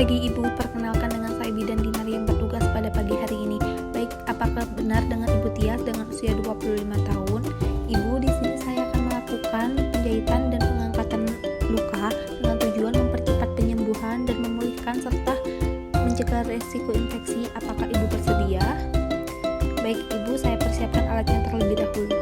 pagi Ibu, perkenalkan dengan saya Bidan Dinar yang bertugas pada pagi hari ini. Baik, apakah benar dengan Ibu Tias dengan usia 25 tahun? Ibu, di sini saya akan melakukan penjahitan dan pengangkatan luka dengan tujuan mempercepat penyembuhan dan memulihkan serta mencegah resiko infeksi. Apakah Ibu bersedia? Baik Ibu, saya persiapkan alatnya terlebih dahulu.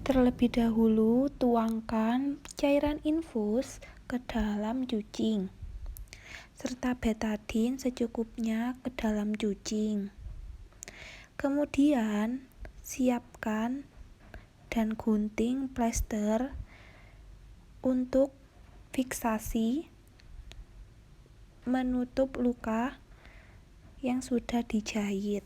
Terlebih dahulu, tuangkan cairan infus ke dalam cucing, serta betadine secukupnya ke dalam cucing. Kemudian, siapkan dan gunting plester untuk fiksasi menutup luka yang sudah dijahit.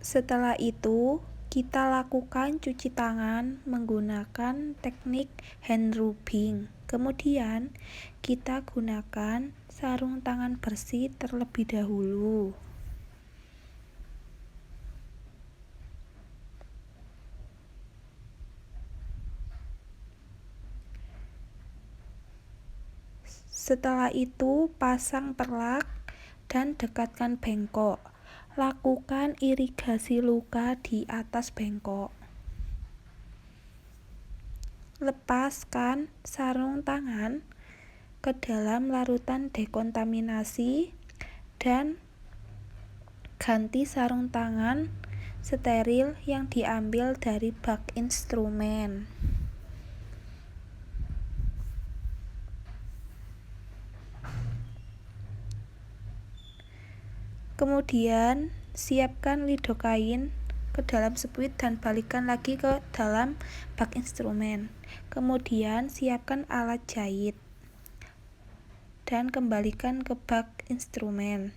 Setelah itu, kita lakukan cuci tangan menggunakan teknik hand rubbing. Kemudian, kita gunakan sarung tangan bersih terlebih dahulu. Setelah itu, pasang perlak dan dekatkan bengkok. Lakukan irigasi luka di atas bengkok. Lepaskan sarung tangan ke dalam larutan dekontaminasi dan ganti sarung tangan steril yang diambil dari bak instrumen. Kemudian, siapkan lidokain ke dalam spuit dan balikkan lagi ke dalam bak instrumen. Kemudian, siapkan alat jahit dan kembalikan ke bak instrumen.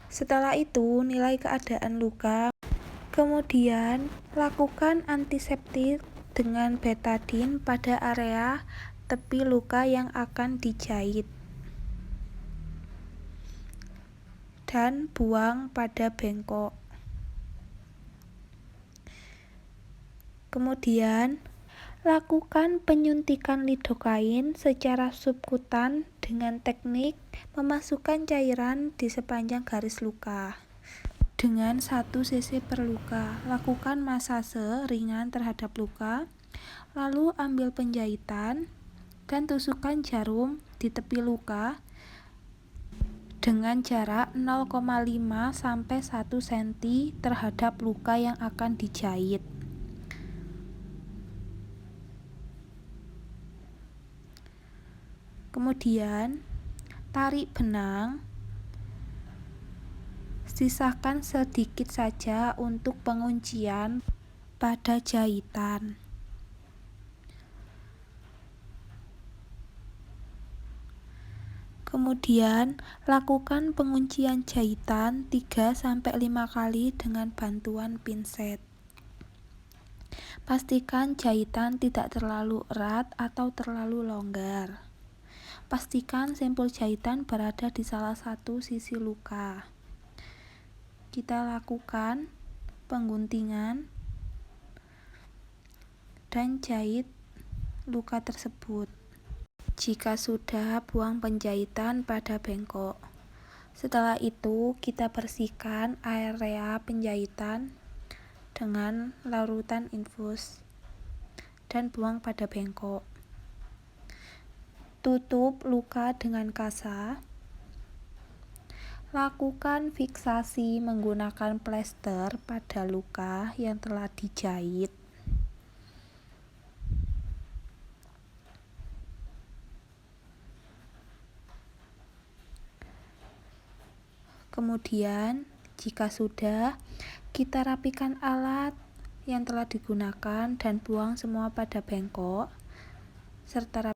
Setelah itu, nilai keadaan luka. Kemudian, lakukan antiseptik dengan betadine pada area tepi luka yang akan dijahit. Dan buang pada bengkok. Kemudian, lakukan penyuntikan lidokain secara subkutan dengan teknik memasukkan cairan di sepanjang garis luka. Dengan 1 cc per luka, lakukan masase ringan terhadap luka, lalu ambil penjahitan dan tusukkan jarum di tepi luka dengan jarak 0,5 sampai 1 cm terhadap luka yang akan dijahit. Kemudian, tarik benang. Sisakan sedikit saja untuk penguncian pada jahitan. Kemudian, lakukan penguncian jahitan 3-5 kali dengan bantuan pinset. Pastikan jahitan tidak terlalu erat atau terlalu longgar. Pastikan sampul jahitan berada di salah satu sisi luka. Kita lakukan pengguntingan dan jahit luka tersebut. Jika sudah, buang penjahitan pada bengkok. Setelah itu, kita bersihkan area penjahitan dengan larutan infus dan buang pada bengkok. Tutup luka dengan kasa. Lakukan fiksasi menggunakan plester pada luka yang telah dijahit. Kemudian, jika sudah, kita rapikan alat yang telah digunakan dan buang semua pada bengkok, serta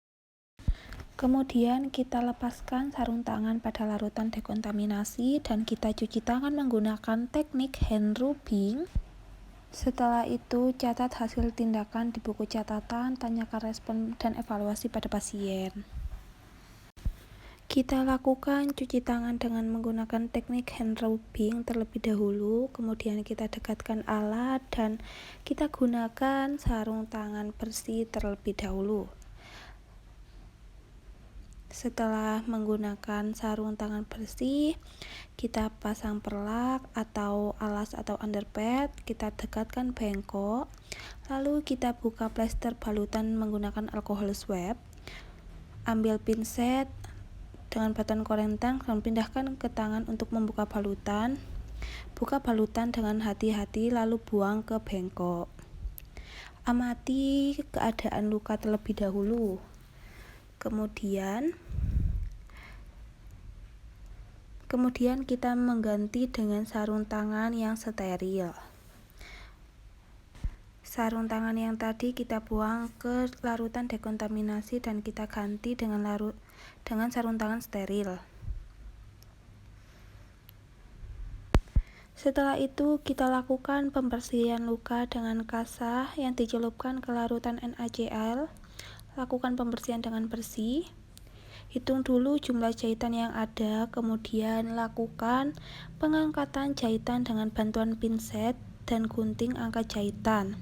kemudian kita lepaskan sarung tangan pada larutan dekontaminasi dan kita cuci tangan menggunakan teknik hand rubbing. Setelah itu, catat hasil tindakan di buku catatan, tanyakan respon dan evaluasi pada pasien. Kita lakukan cuci tangan dengan menggunakan teknik hand rubbing terlebih dahulu, kemudian kita dekatkan alat dan kita gunakan sarung tangan bersih terlebih dahulu. Setelah menggunakan sarung tangan bersih, kita pasang perlak atau alas atau underpad, kita dekatkan bengkok, lalu kita buka plester balutan menggunakan alkohol swab, ambil pinset dengan batan korentang dan pindahkan ke tangan untuk membuka balutan. Buka balutan dengan hati-hati lalu buang ke bengkok. Amati keadaan luka terlebih dahulu. Kemudian kita mengganti dengan sarung tangan yang steril. Sarung tangan yang tadi kita buang ke larutan dekontaminasi dan kita ganti dengan sarung tangan steril. Setelah itu kita lakukan pembersihan luka dengan kasah yang dicelupkan ke larutan NaCl. Lakukan pembersihan dengan bersih. Hitung dulu jumlah jahitan yang ada, kemudian lakukan pengangkatan jahitan dengan bantuan pinset dan gunting angkat jahitan.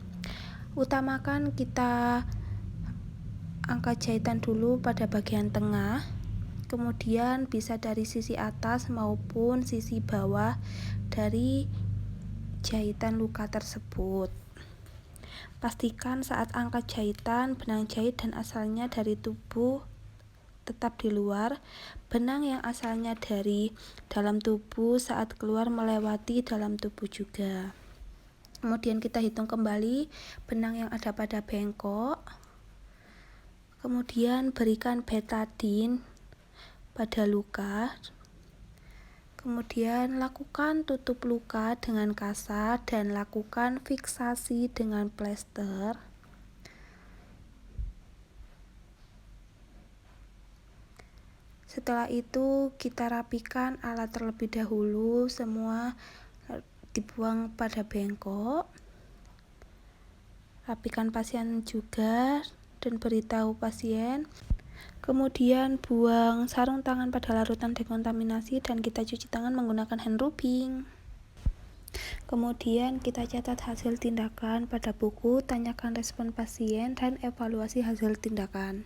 Utamakan kita angkat jahitan dulu pada bagian tengah, kemudian bisa dari sisi atas maupun sisi bawah dari jahitan luka tersebut. Pastikan saat angkat jahitan, benang jahit dan asalnya dari tubuh tetap di luar, benang yang asalnya dari dalam tubuh saat keluar melewati dalam tubuh juga. Kemudian kita hitung kembali benang yang ada pada bengkok. Kemudian berikan betadine pada luka. Kemudian lakukan tutup luka dengan kasar dan lakukan fiksasi dengan plester. Setelah itu kita rapikan alat terlebih dahulu, semua dibuang pada bengkok. Rapikan pasien juga dan beritahu pasien. Kemudian buang sarung tangan pada larutan dekontaminasi dan kita cuci tangan menggunakan hand rubbing. Kemudian kita catat hasil tindakan pada buku, tanyakan respon pasien dan evaluasi hasil tindakan.